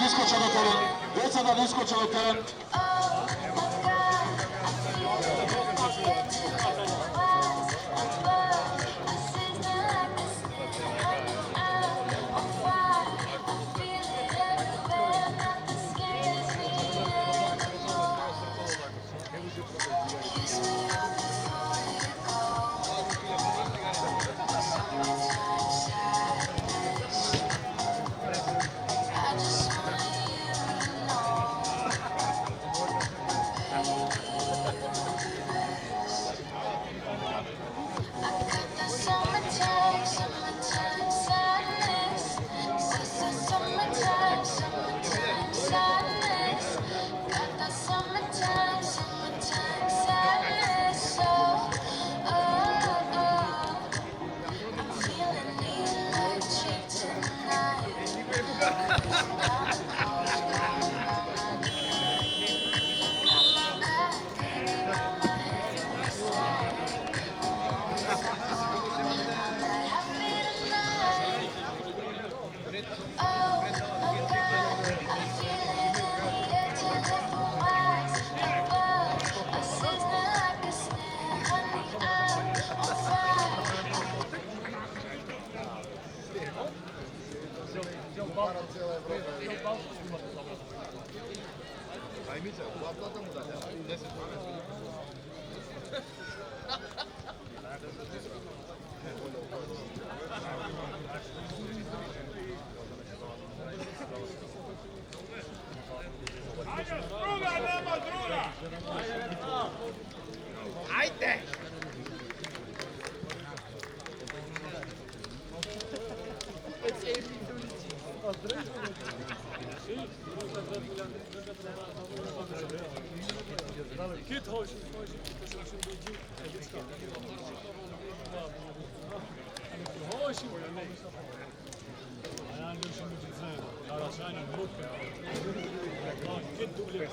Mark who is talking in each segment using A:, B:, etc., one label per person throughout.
A: iskočeno teren, već sada iskočeno teren.
B: Ajde!
C: Git hoş. Hoş. Ayağını şimdi güzel. Araçayla grup. Git duble.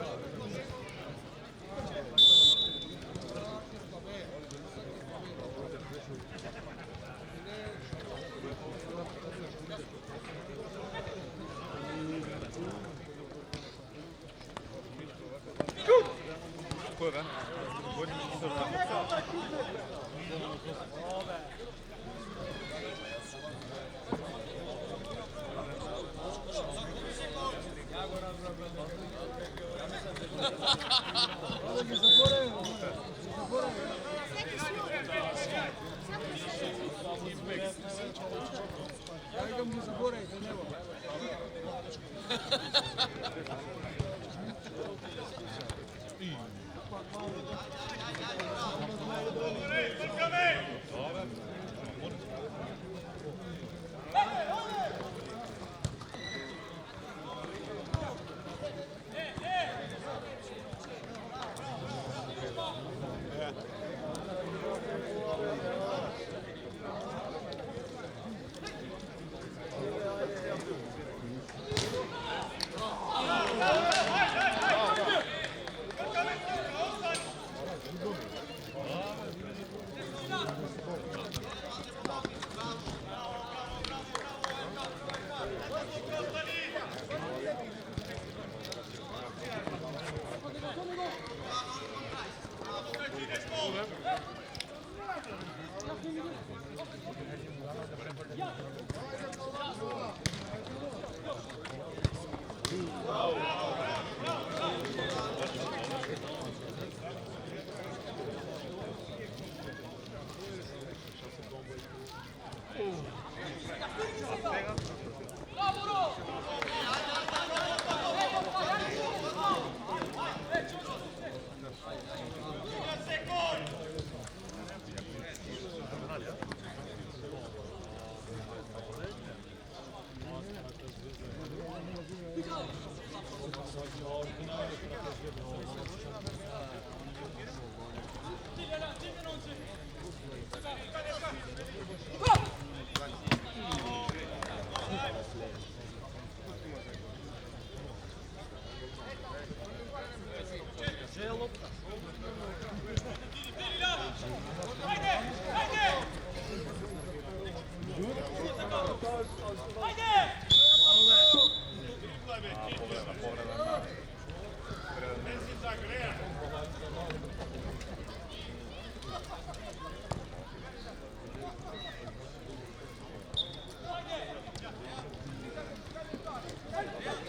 C: Haydi!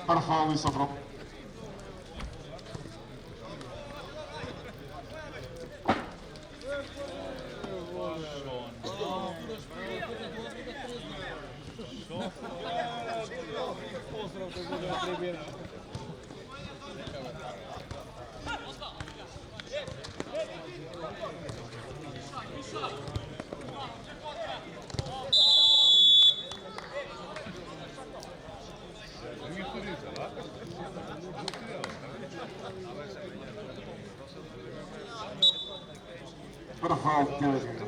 A: Par faul visokro. Par faul Kelešnika.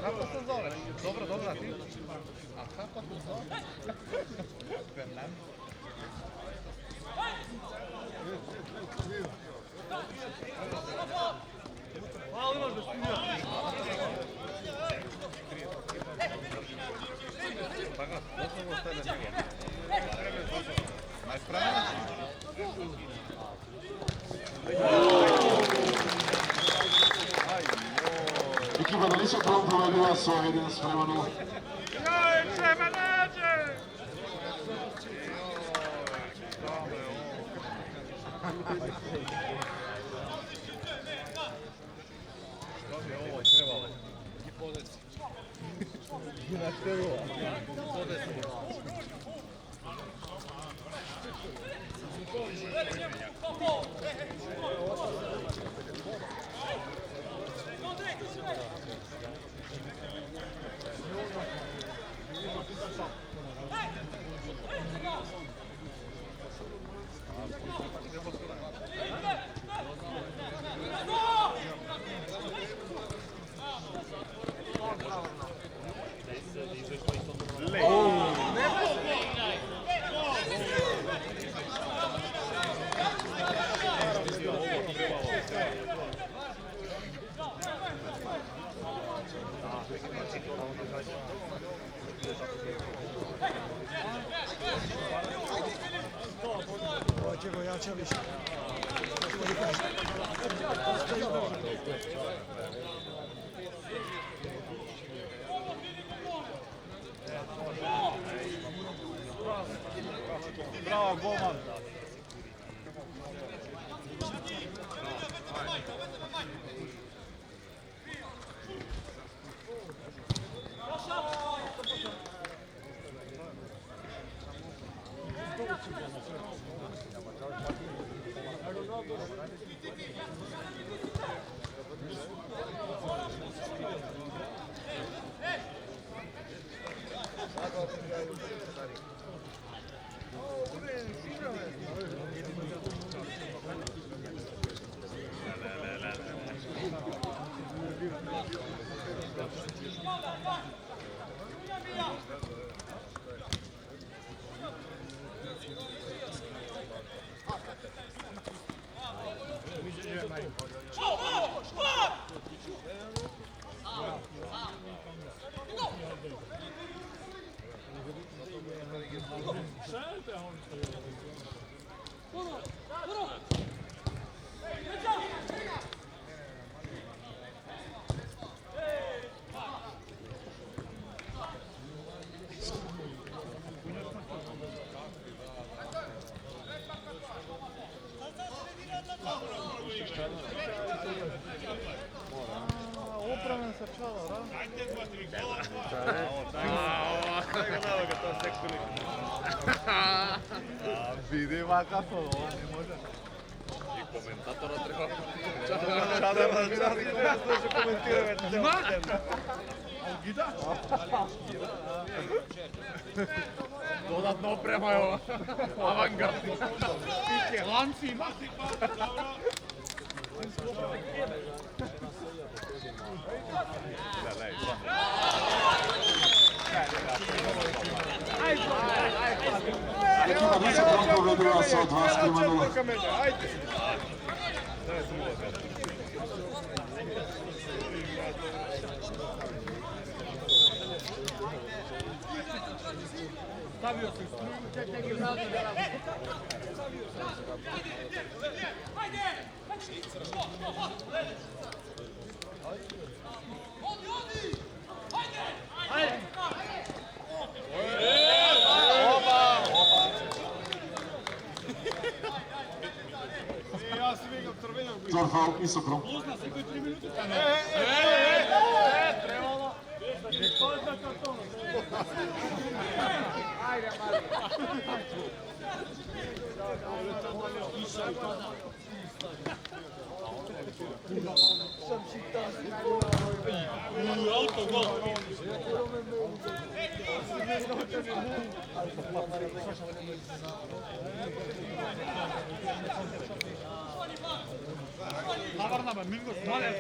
B: Kako se zove? Dobro, dobro, a ti? A kako se zove? Fernando. Mais pra
A: Ekipa na visokrom povedila svoj 1:0.
B: ovo trebalo. I podeci. Na trebalo. Podeci.
D: Čego jača više.
B: Bravo, golman. Opravan sa čala, da? Vidi kako ovo ne može.
E: I komentatora treba.
B: Sada nas vidi kako se komentiraju. Ma! Gida?
E: Dodatno opremaju avangard. Lanci ima.
A: Ekipa Visokron povedula sa 2-0.
E: Ajde!
C: Stavio si struju, čekaj vrata da radi.
A: Zorfal Visokron.
C: Uzna se koji 3 minuti. Trebalo. Pozna kartona. Ajde, Navarnama, Mingos, molim.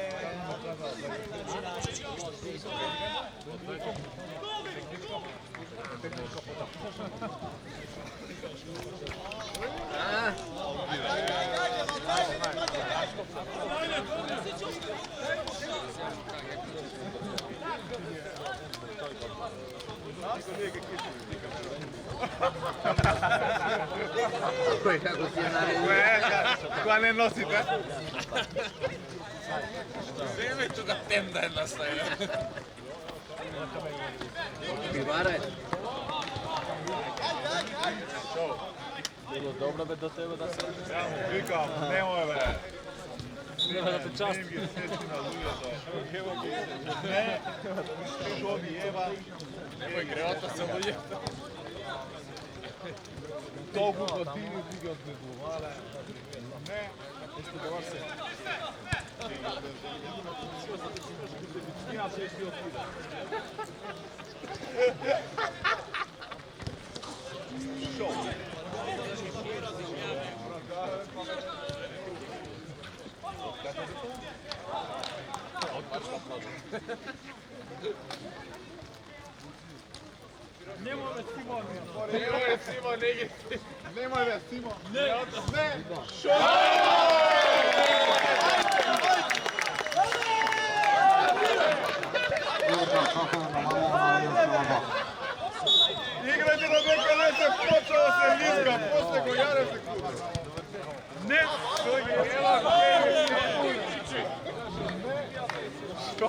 E: Kuka ne nosite? Vreme ću ga temda jedna staje.
F: Pivaraj. Bilo dobro be do tebe da se...
E: Ja mu vikam, nemoj be.
C: Nema da te čast.
E: Ne, što mi jeba. Nemoj greota se mu jeba. Togu godinu diga od negovale. Ne, nešto da vas se... Ja se isti otkida. Što?
C: Nemoj me Simon.
E: Nemoj Simon, nemoj me Simon. Ne, što? Igrajte na neka lese, počeo se niska, posle go jare se kuda. Ne, što je jela, što?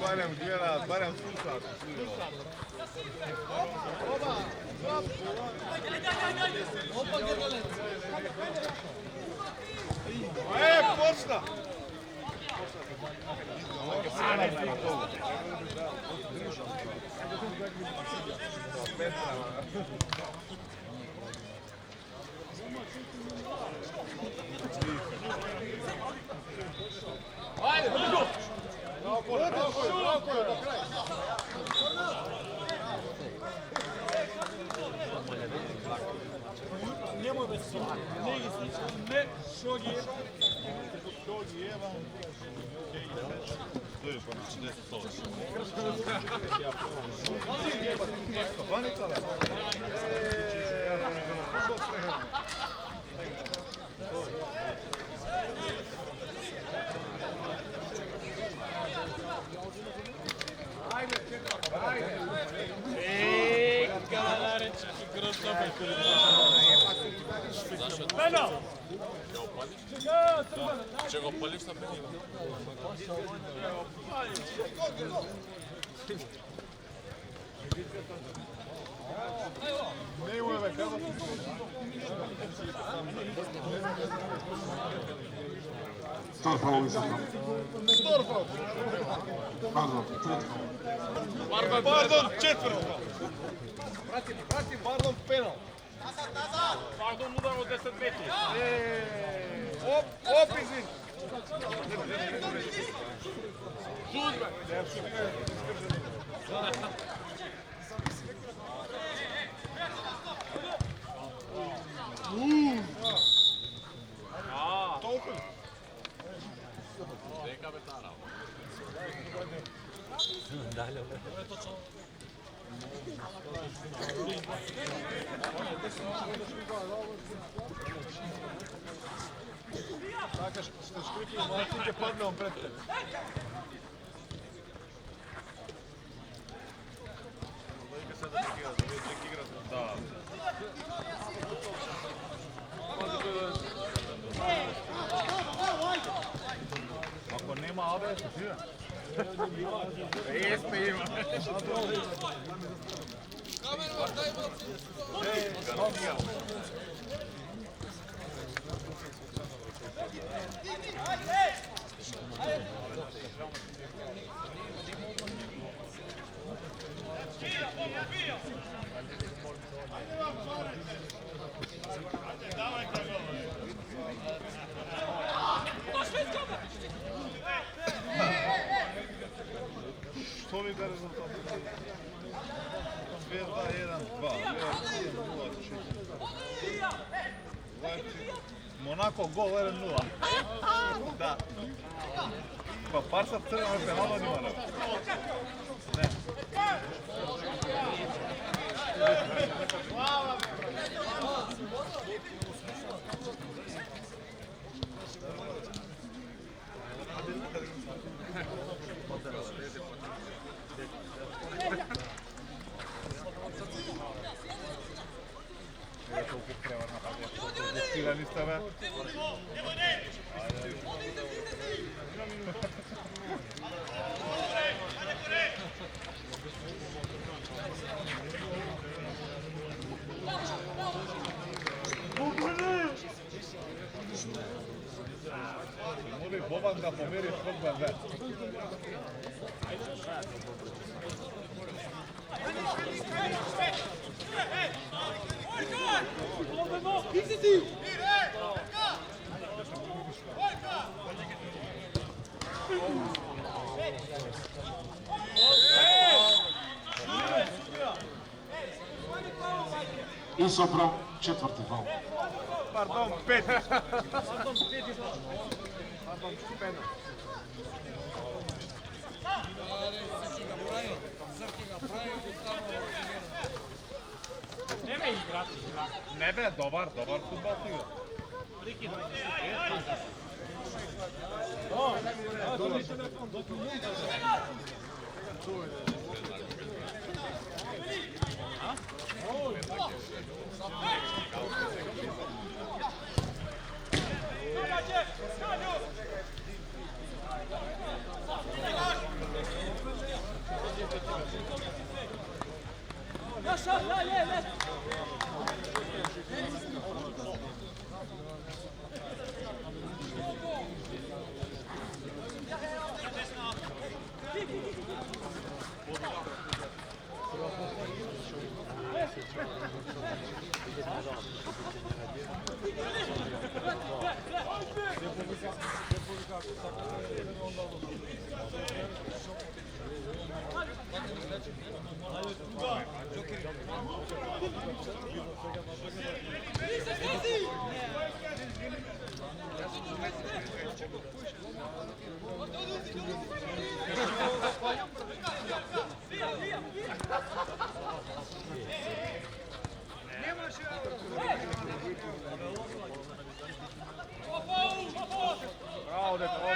E: Barem gleda, barem sluša. Počna!
C: Nemoj me Simon. Ne, Šogijeva.
E: Šogijeva.
C: Penal!
E: Čega opališ na penima? Nemoj me kada
A: Storfal Visokron.
E: Storfal!
A: Pardon, četvrtfal.
E: Pardon, četvrtfal! Pardon, penal!
C: Pardon, udar od 10 metri.
E: Op, izvin! Žudbe! Tako što škripio, Martin će padne on pred tebe. Da. Ako nema ABS, živa. Jesme ima. Što li da rezultat? 2-1-2. Monaco gol 1-0. Da. Pa Barca crveno penalo nima ne. Ne. Skirani ste me. Moli Boban da pomeri skok BMW.
A: I Sopron, četvrti faul.
E: Pardon, peti. Pardon, penal. Ne be, dobar futbol ti igra. Bravo, dečko.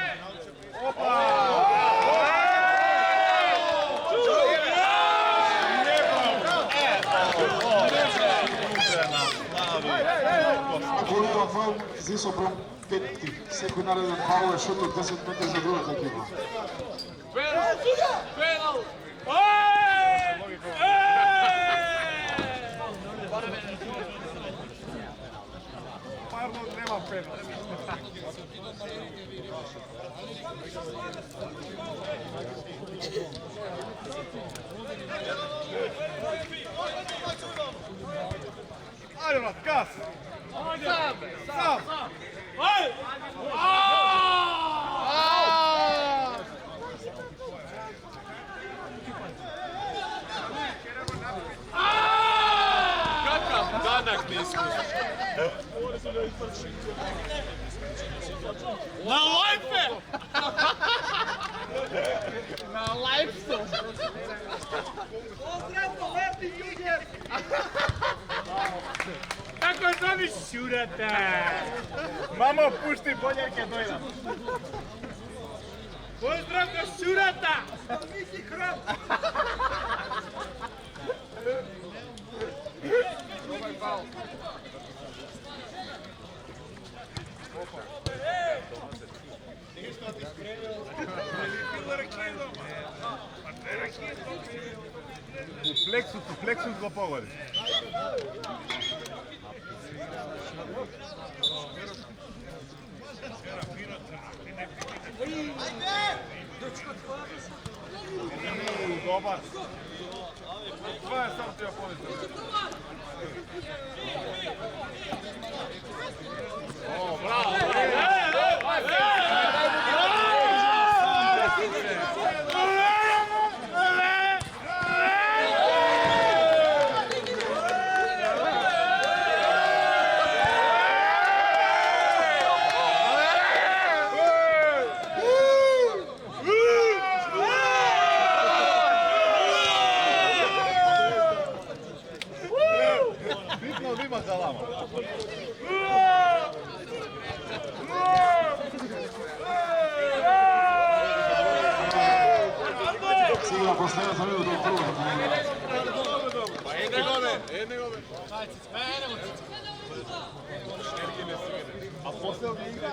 A: Kolega faul, zi Sopron, peti. Всеки нареден фаул е шут от 10 метра за другата екипа.
C: Penal!
E: Pardon, nema penal. Ajde, brat, gas! Sam!
F: Kakav danak niskuš.
C: Na lajpe!
F: Na lajpsu.
C: Pozdravno, lepi juger! Šurata!
E: Mamo, pušti boljerke dojela.
C: Pozdrav do Šurata! Nisi hrom!
E: U pleksus go pogodi. Dobar. Dva je sam treba povesti.
F: O, bravo!
E: Bitno ima galama.
A: Sigla posljedna minuta u kruga.
F: Pa jedne gole.
E: A poslije ovdje igra?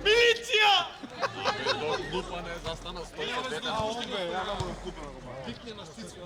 C: Milicija!
F: Lupane zastano 150.
E: A ovdje, ja ne budem skupno. Piknje na šticku.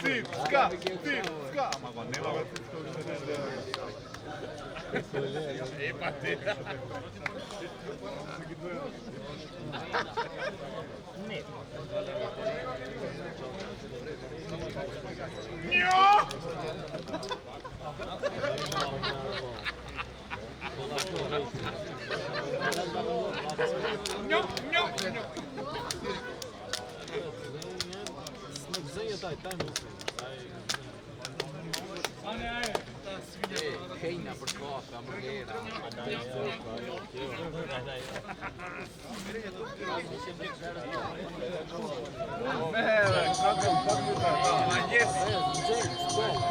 E: Tipska! Ma nema
F: Hejna portata, hamburgera.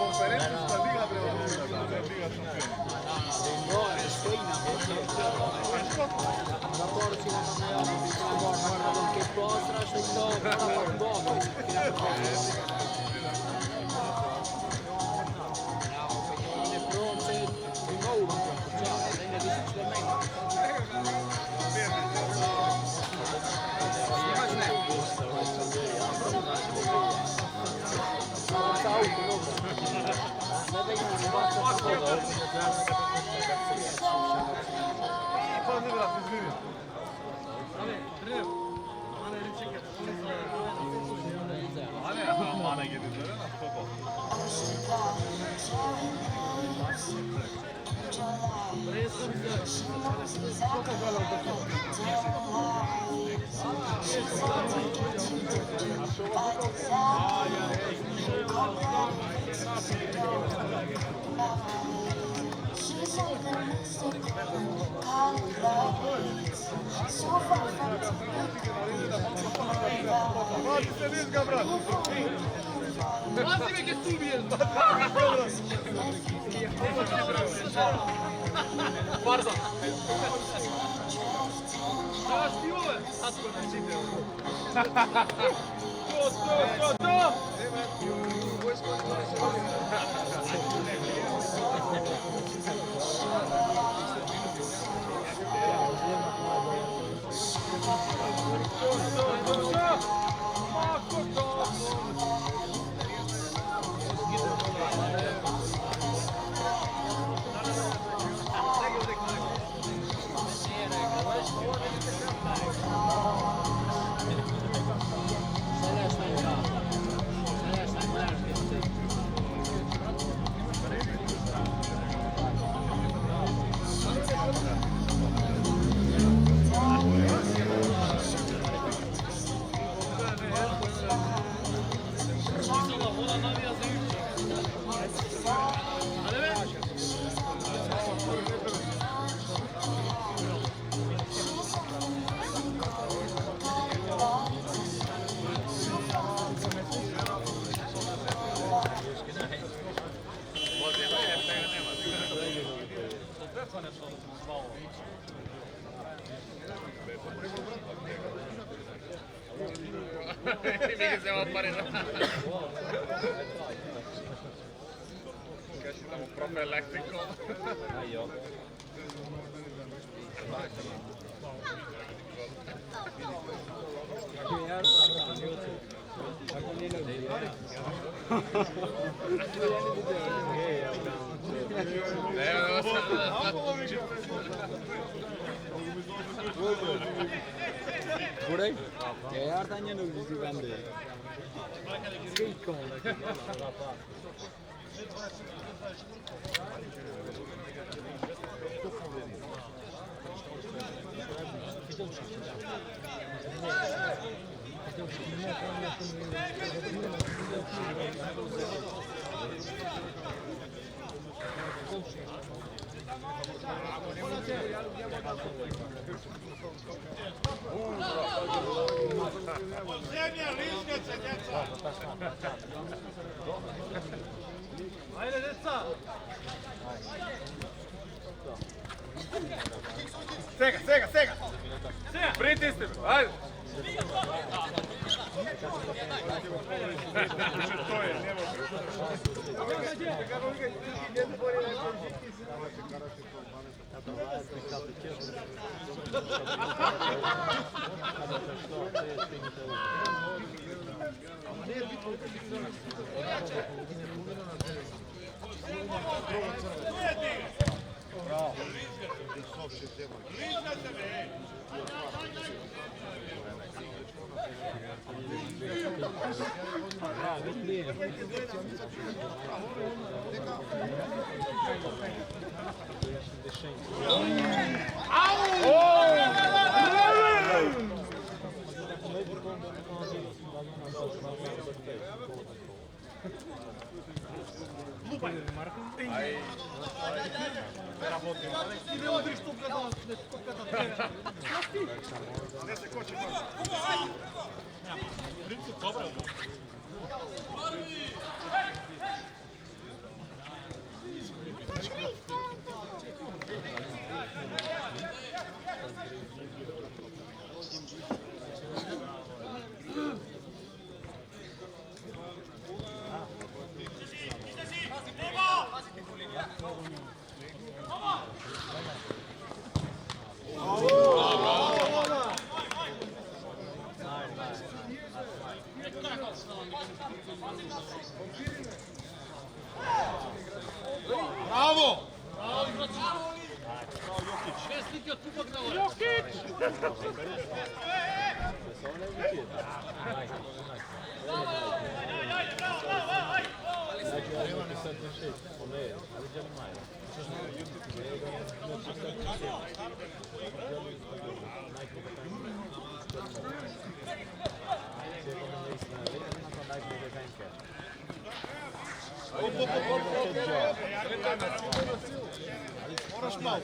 E: Konferencijska liga
C: To!
F: Mica siamo a fare che siamo proprio elettrico.
G: Burayı? Yardan yana bizi bende. Skate
C: Zemlja, lišnice, djeca! Ajde, djeca!
E: Sega, sega, sega! Pritisni, ajde! To je, ne se koči. Bravo! Moraš malo.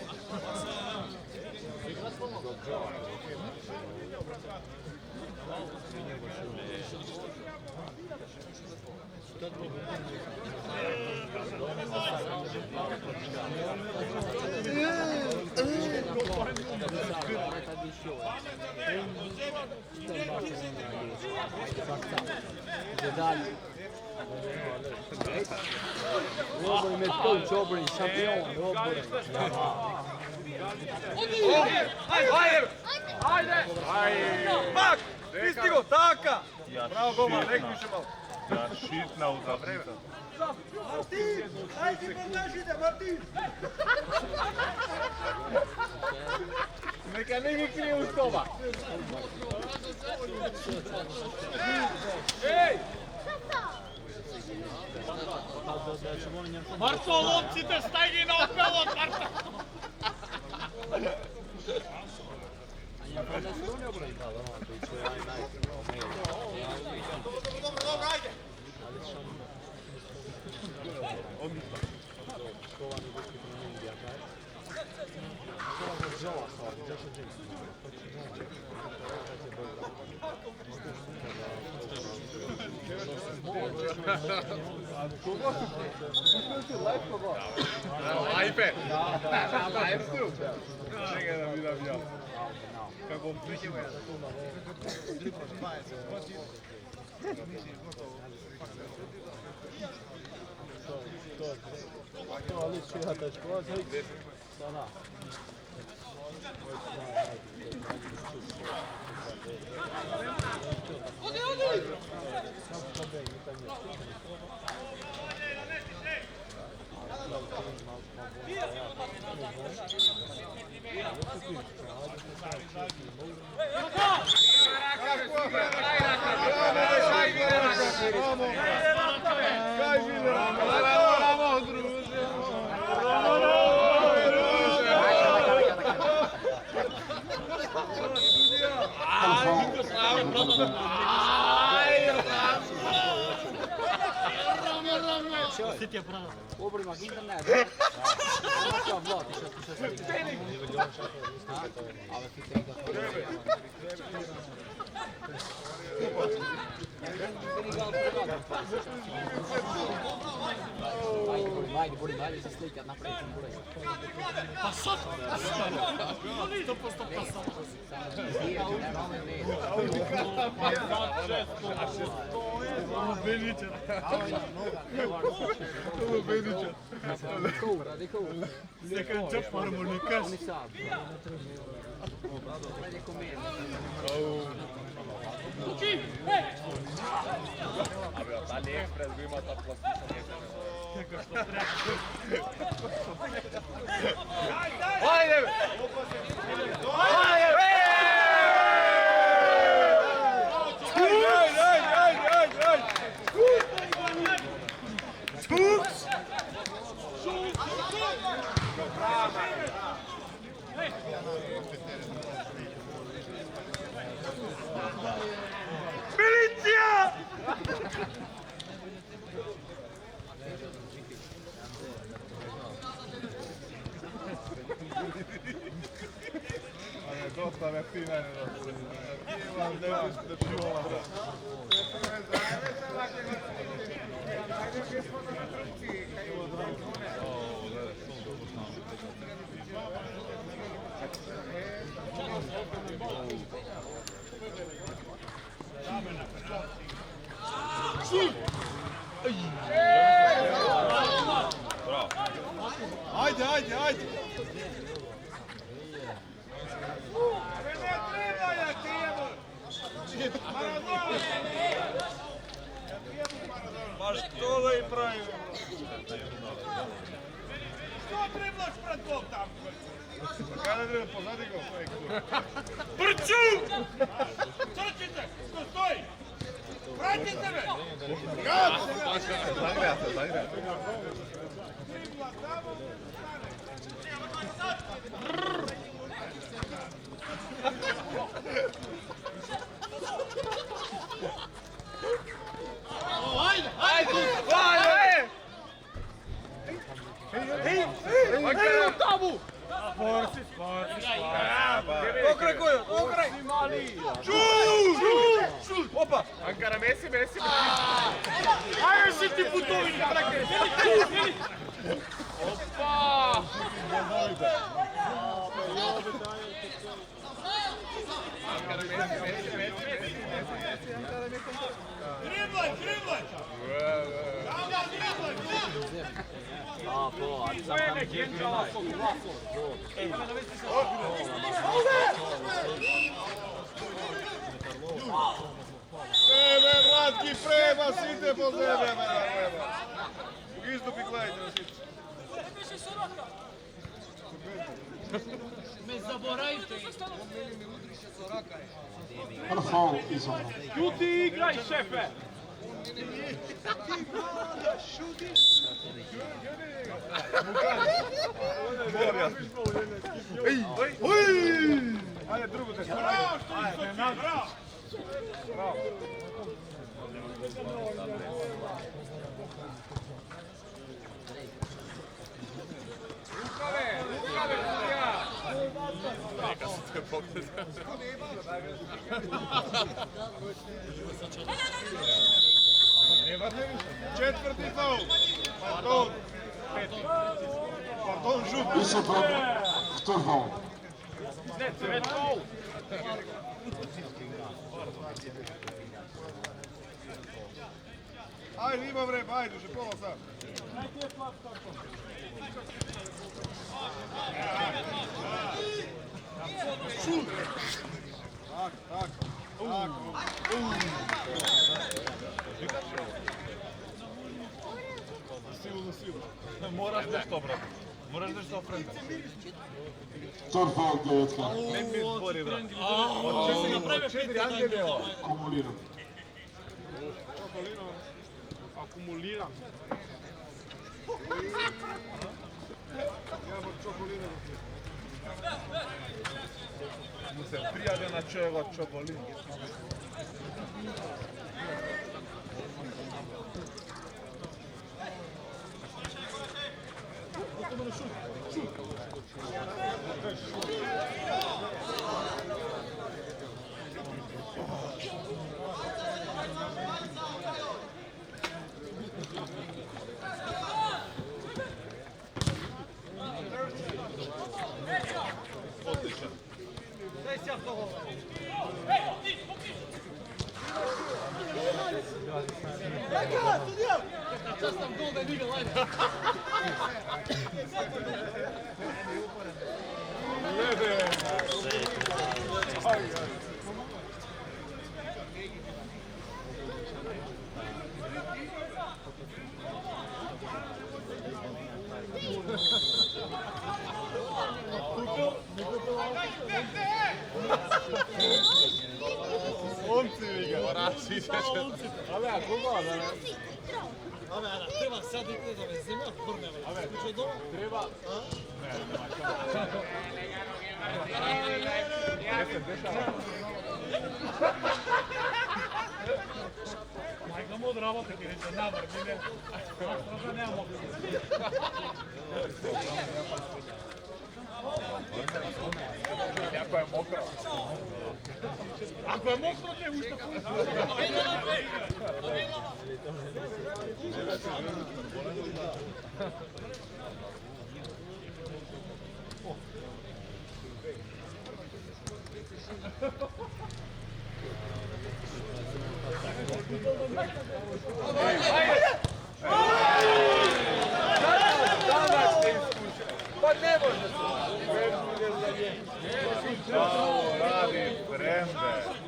G: Odbori med coach, odbori šampion, odbori.
E: Mak! Pristigo, taka! Bravo, golman, nek više malo.
B: Ja šitna u zavrata.
D: Martin! Ajde podnažite, Martin!
G: Neka ne mi krije u stoba.
C: Marco, lopcite, stajni na okolo, Marco!
E: Dobro, ajde!
F: Ajpe!
E: Čekaj da mi dam ja. Kako pričamo?
G: Odbori mag internet. Maka vlad, što se snima. Ale ti te da Ajde, budi, ajde se slikat naprijed.
C: Pa sad! To posto pasao.
E: Neka čap harmonikas.
F: Abi, od AliExpress bi imao ta plastična
E: Ajde! Milicija! Dosta me fina ne Ajde, ajde, ajde! Baš to da i pravimo.
C: Što driblaš pred gol tamo?
E: Kada treba pozadi go?
C: Brču! Trčite! Ko stoji? Vratite me!
E: Zagrajate.
C: Dribla tamo! Ajde!
E: Ajde!
C: Ajde! Tabu!
E: Forsi! Pokraj koju! Pokraj! Šut! Opa!
F: Ankara, Messi!
C: Ajde si ti putovini! Opa! Driblaj!
E: Sebe, Vlatki, prema, site po sebe, prema. Istupi, gledajte na site.
C: Me zaboravite.
A: And a foul is on.
C: Ljudi igraj, šefe!
E: Ajde, drugu te Četvrti faul. Pardon. Pardon, žut.
A: Wisselblom, terval.
C: Red goal!
E: Ajde, ima vreme, ajde, že pola sad. Tako. Silu.
B: Moraš nešto, brate. Moraš nešto ofrenda.
A: Terval devetka.
B: Ne mi zbori, brate.
C: Če si napravio 5
B: Angelio.
A: Kumuliran.
C: Akumuliram.
B: Mu se prijade na čeva čobolin.
C: Treba sad ide da me zima vrneve. Kuće doma? Treba. Majka mu работа ti reče, navr, mi ne. Sada nemamo.
B: Jako je mokro.
C: Ako je mokro, ne ušta
B: Pa ne može se. Bravo, radi, frende.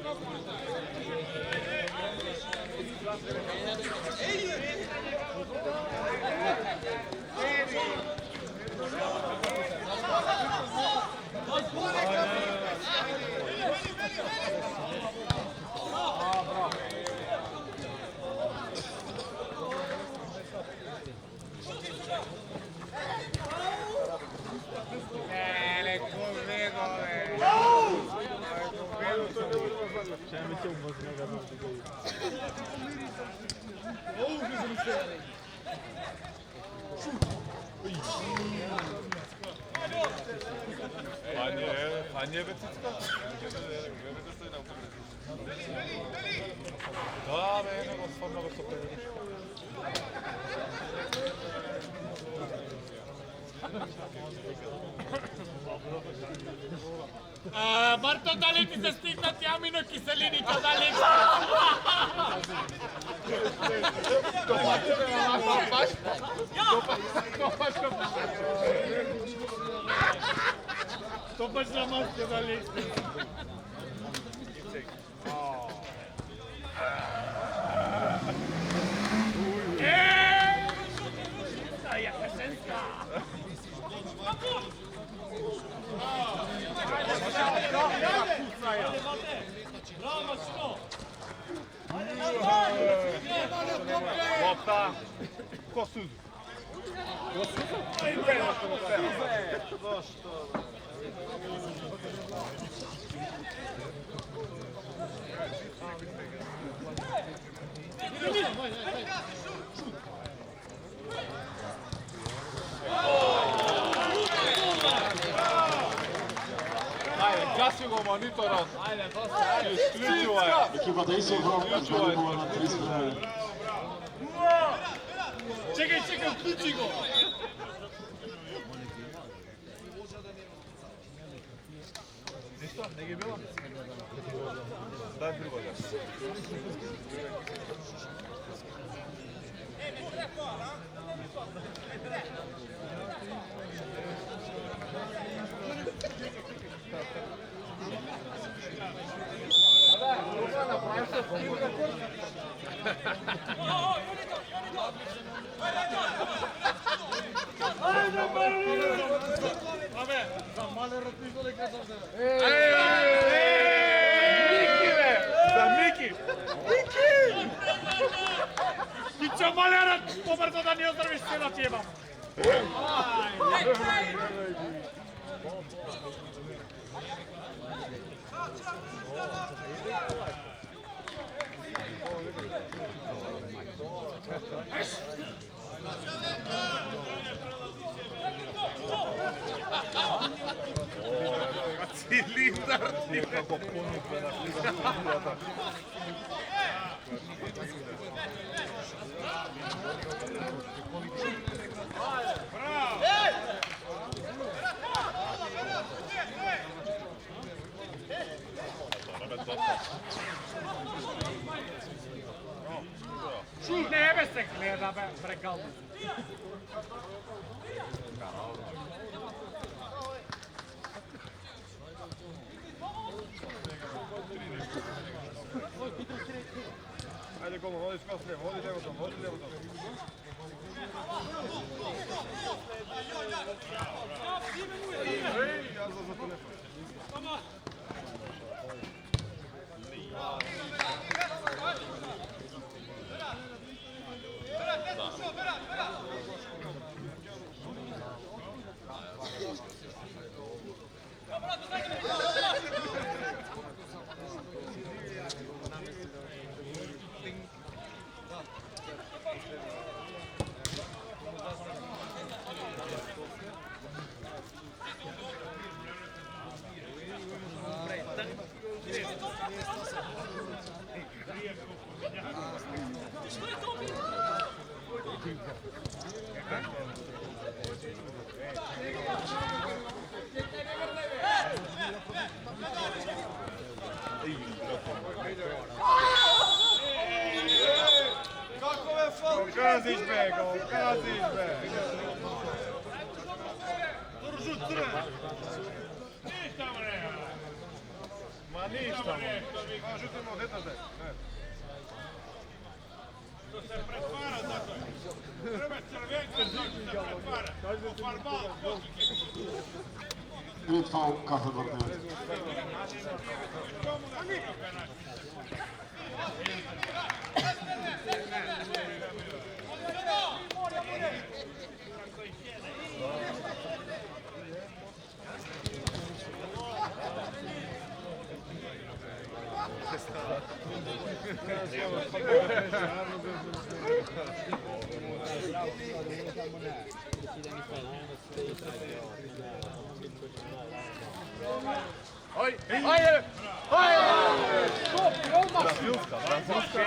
B: A nie wie, co to da, bene, non fanno questo per
C: Marto, da li ti se stignati aminokiselinića, da li?
B: To baš
C: To baš za maske da lične. Jaka ženska! Bravo, što?
E: Lopta. Ko suzu? Ko suzu? Ajde, gasi go monitorom. Ajde, dosta. Isključivo je.
A: Екипата Исохром изградила на 3 спреми.
C: Čekaj, uključi go!
E: Ništa, negdje je bilo? Daj drugo da. Za Miki!
C: Ti ću malera pobrzo da ni ozdraviš cijela tijema.
E: Cilindar! Nikako ponudbe na cilindar.
C: Šut nebe se gleda, bregalno.
E: Ajde, Gomo, vodi skoro slijevo, vodi lijevo dom, vodi lijevo dom. Ej, ja za telefon. Gaziš be, go, gaziš be.
C: Držu crne.
E: Ma ništa, ma žutimo, deta zde.
C: To se pretvara zato. Treba crvenke, zato se pretvara. Ofarbalo.
A: Грит фаул кафе Въртевец.
E: Oj, ajde! Ajde! Brazilska, brazilska.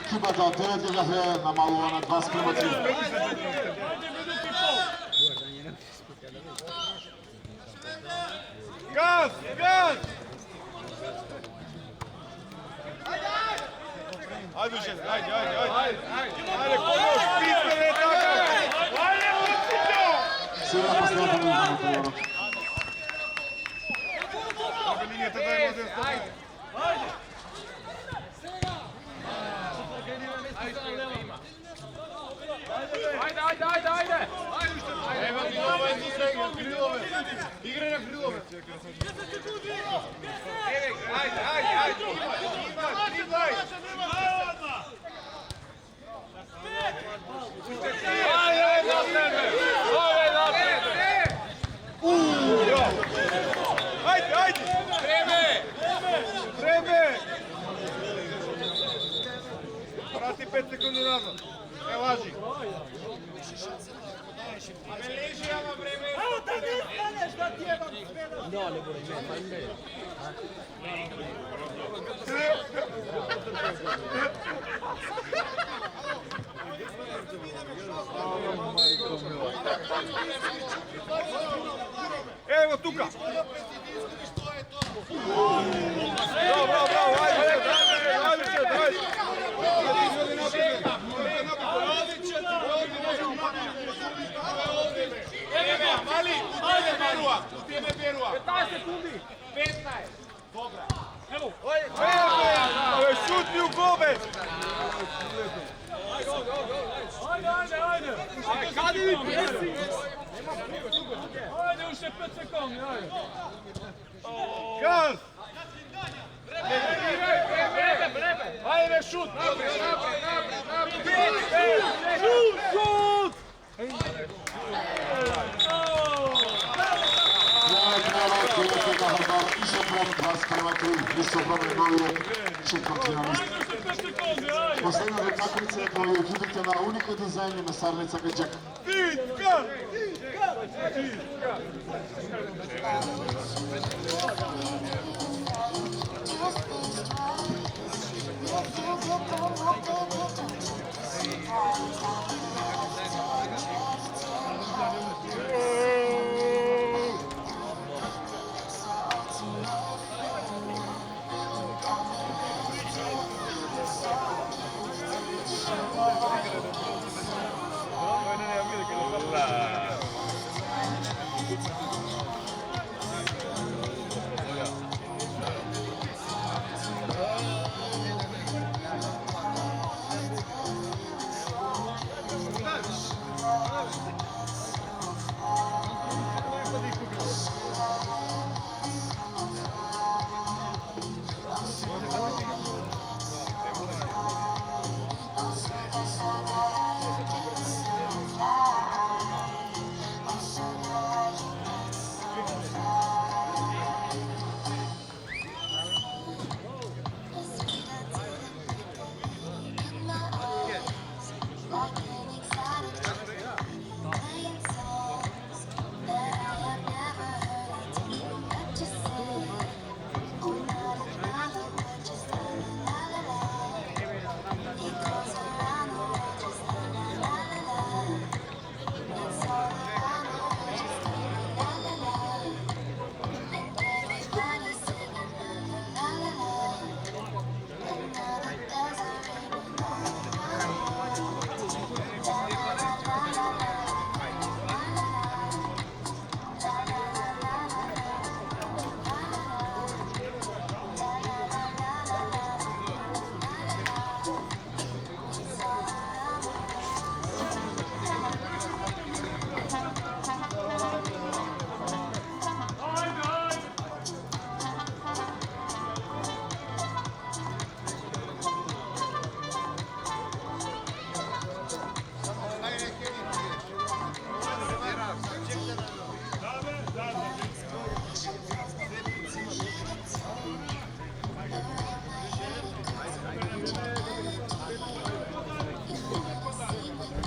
A: Chyba to Teletega hraje namalowana 2:3.
E: Gaz! Gaz! Ajde, Dušan, ajde. Ajde, pomoć, pisme, ne tako. Ajde, učinio!
A: Сега последната нужда на тренера.
E: Абе, линията дай може да стане.
F: Ajde!
E: Evo, Krилove. Igre na Krilove. Ajde. Driblaj. Ajde. Vreme. Vrati 5 sekundi nazad. Ne laži.
D: Evo da ne staneš da ti jebam sve.
G: Dole, bude, ne.
E: Evo tuka. Bravo, ajde.
C: Mali, ajde Berua, tu ti je Berua.
F: 15 sekundi! 15!
C: Dobra.
F: Evo!
E: Ove šutni u gobe.
F: Ajde! Kadi mi presi! Ajde, ušte 5 sekundi, ajde!
E: Gaz.
F: Ajde, šut!
E: Šut!
A: Teletega Hrdar i Sopron 2:3. I Sopron je novi četvrtfinalist. Последната уtakmica je koju ekipите na Unika dizajn i mesarnica ga čeka.
E: Vitka!